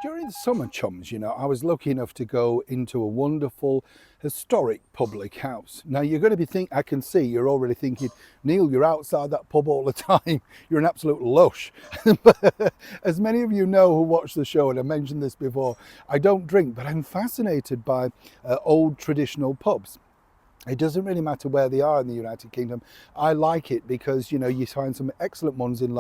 During the summer, chums, I was lucky enough to go into a wonderful historic public house. Now you're going to be I can see you're already thinking, Neil, you're outside that pub all the time. You're an absolute lush. But as many of you know who watch the show, and I mentioned this before, I don't drink, but I'm fascinated by old traditional pubs. It doesn't really matter where they are in the United Kingdom. I like it because, you find some excellent ones in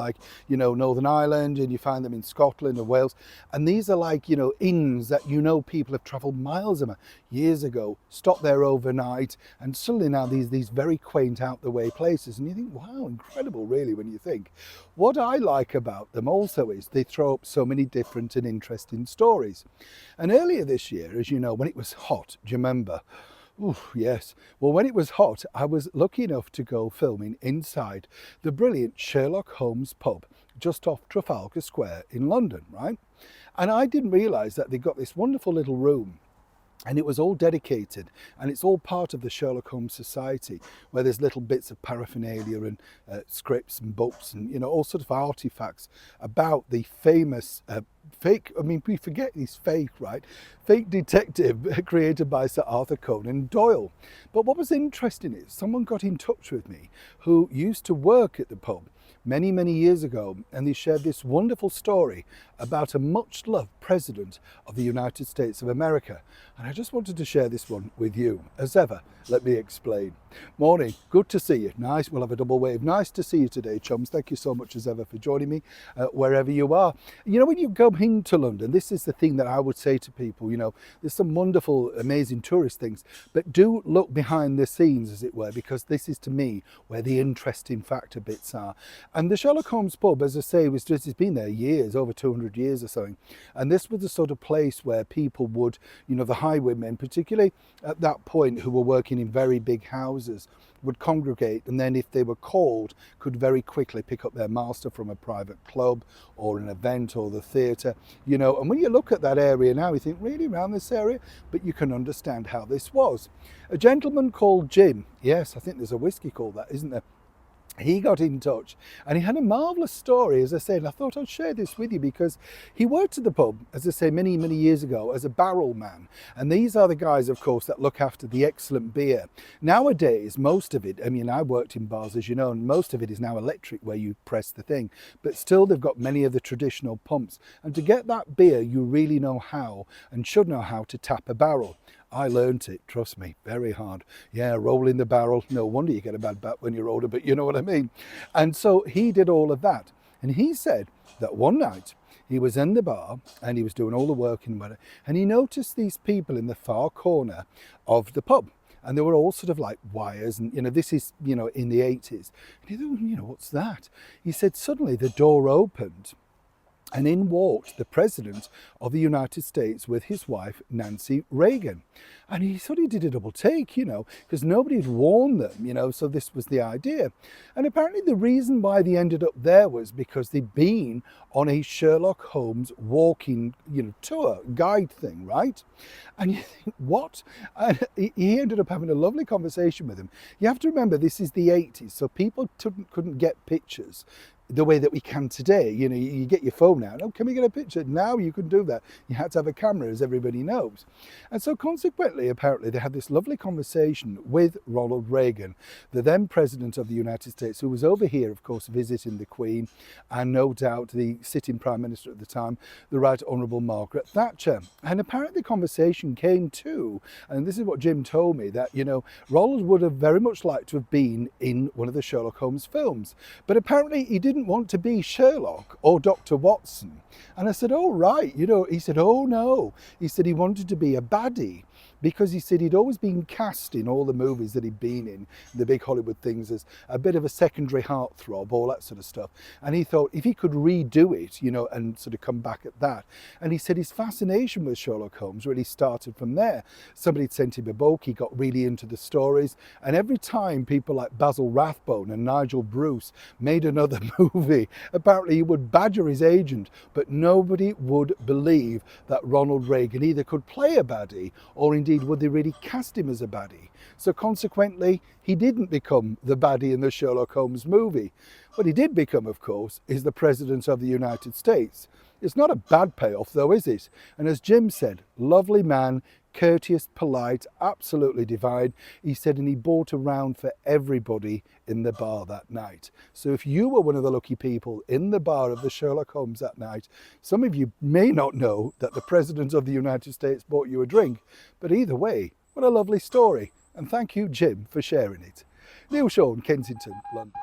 Northern Ireland, and you find them in Scotland and Wales. And these are inns that, people have travelled miles of years ago, stopped there overnight, and suddenly now these very quaint out the way places. And you think, wow, incredible really when you think. What I like about them also is they throw up so many different and interesting stories. And earlier this year, as you know, when it was hot, do you remember? Ooh, yes. Well, when it was hot, I was lucky enough to go filming inside the brilliant Sherlock Holmes pub just off Trafalgar Square in London, right? And I didn't realise that they got this wonderful little room, and it was all dedicated, and it's all part of the Sherlock Holmes Society, where there's little bits of paraphernalia and scripts and books and all sorts of artifacts about the famous we forget he's fake, right? Fake detective created by Sir Arthur Conan Doyle. But what was interesting is someone got in touch with me who used to work at the pub many, many years ago, and they shared this wonderful story about a much-loved president of the United States of America. And I just wanted to share this one with you. As ever, let me explain. Morning, good to see you. Nice, we'll have a double wave. Nice to see you today, chums. Thank you so much as ever for joining me wherever you are. When you go into London, this is the thing that I would say to people, there's some wonderful, amazing tourist things, but do look behind the scenes, as it were, because this is, to me, where the interesting factor bits are. And the Sherlock Holmes pub, as I say, it's been there years, over 200 years or something. And this was the sort of place where people would, the highwaymen, particularly at that point, who were working in very big houses, would congregate, and then if they were called, could very quickly pick up their master from a private club or an event or the theatre, and when you look at that area now, you think, really, around this area? But you can understand how this was. A gentleman called Jim, yes, I think there's a whiskey called that, isn't there? He got in touch, and he had a marvellous story, as I said, and I thought I'd share this with you because he worked at the pub, as I say, many, many years ago as a barrel man. And these are the guys, of course, that look after the excellent beer. Nowadays, most of it, I worked in bars, as you know, and most of it is now electric where you press the thing. But still, they've got many of the traditional pumps. And to get that beer, you really know how and should know how to tap a barrel. I learnt it, trust me, very hard. Yeah, rolling the barrel. No wonder you get a bad back when you're older, but you know what I mean. And so he did all of that. And he said that one night he was in the bar and he was doing all the work in weather, and he noticed these people in the far corner of the pub. And they were all sort of like wires, and this is in the 80s. And he thought, what's that? He said suddenly the door opened, and in walked the President of the United States with his wife, Nancy Reagan. And he sort of did a double take, because nobody had warned them, so this was the idea. And apparently the reason why they ended up there was because they'd been on a Sherlock Holmes walking, tour, guide thing, right? And you think, what? And he ended up having a lovely conversation with him. You have to remember, this is the 80s, so people couldn't get pictures the way that we can today. You get your phone out. Oh, can we get a picture? Now you can do that. You had to have a camera, as everybody knows. And so consequently, apparently, they had this lovely conversation with Ronald Reagan, the then President of the United States, who was over here, of course, visiting the Queen, and no doubt the sitting Prime Minister at the time, the Right Honourable Margaret Thatcher. And apparently the conversation came to, and this is what Jim told me, that, Ronald would have very much liked to have been in one of the Sherlock Holmes films. But apparently he didn't want to be Sherlock or Dr. Watson. And I said, oh, right. He said, oh, no. He said he wanted to be a baddie, because he said he'd always been cast in all the movies that he'd been in, the big Hollywood things, as a bit of a secondary heartthrob, all that sort of stuff. And he thought if he could redo it, and sort of come back at that. And he said his fascination with Sherlock Holmes really started from there. Somebody had sent him a book, he got really into the stories, and every time people like Basil Rathbone and Nigel Bruce made another movie, apparently he would badger his agent, but nobody would believe that Ronald Reagan either could play a baddie or Or indeed, would they really cast him as a baddie? So consequently, he didn't become the baddie in the Sherlock Holmes movie. What he did become, of course, is the President of the United States. It's not a bad payoff though, is it? And as Jim said, lovely man, courteous, polite, absolutely divine. He said, and he bought a round for everybody in the bar that night. So if you were one of the lucky people in the bar of the Sherlock Holmes that night, some of you may not know that the President of the United States bought you a drink. But either way, what a lovely story. And thank you, Jim, for sharing it. Neil Sean, Kensington, London.